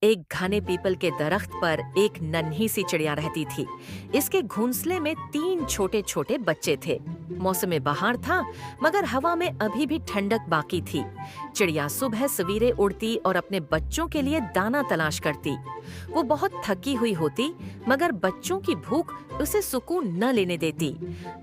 एक घने पीपल के दरख्त पर एक नन्ही सी चिड़िया रहती थी। इसके घोंसले में 3 छोटे छोटे बच्चे थे। मौसम बहार था, मगर हवा में अभी भी ठंडक बाकी थी। चिड़िया सुबह सवेरे उड़ती और अपने बच्चों के लिए दाना तलाश करती। वो बहुत थकी हुई होती, मगर बच्चों की भूख उसे सुकून न लेने देती।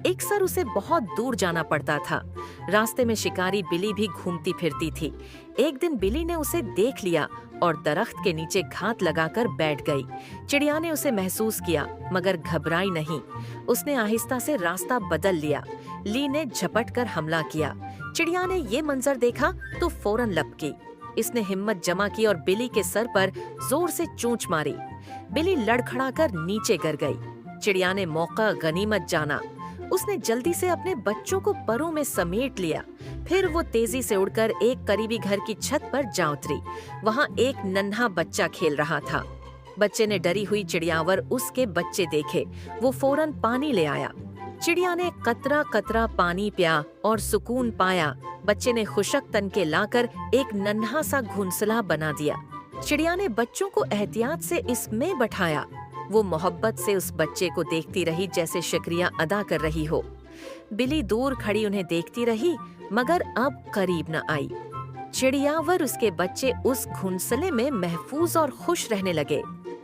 अक्सर उसे बहुत दूर जाना पड़ता था। रास्ते में शिकारी बिली भी घूमती फिरती थी। एक दिन बिली ने उसे देख लिया और दरख्त के नीचे घात लगाकर बैठ गई। चिड़िया ने उसे महसूस किया, मगर घबराई नहीं। उसने आहिस्ता से रास्ता बदल लिया। ली ने झपट कर हमला किया। चिड़िया ने ये मंजर देखा तो फौरन लपकी। इसने हिम्मत जमा की और बिली के सर पर जोर से चोंच मारी। बिली लड़खड़ाकर नीचे गिर गई। चिड़िया ने मौका गनीमत जाना। उसने जल्दी से अपने बच्चों को परों में समेट लिया। फिर वो तेजी से उड़कर एक करीबी घर की छत पर जा उतरी। वहाँ एक नन्हा बच्चा खेल रहा था। बच्चे ने डरी हुई चिड़ियावर उसके बच्चे देखे। वो फौरन पानी ले आया। चिड़िया ने कतरा कतरा पानी पिया और सुकून पाया। बच्चे ने खुशक तनके लाकर एक नन्हा सा घोंसला बना दिया। चिड़िया ने बच्चों को एहतियात से इसमें बैठाया। वो मोहब्बत से उस बच्चे को देखती रही, जैसे शुक्रिया अदा कर रही हो। बिली दूर खड़ी उन्हें देखती रही, मगर अब करीब न आई। चिड़ियावर उसके बच्चे उस घोंसले में महफूज और खुश रहने लगे।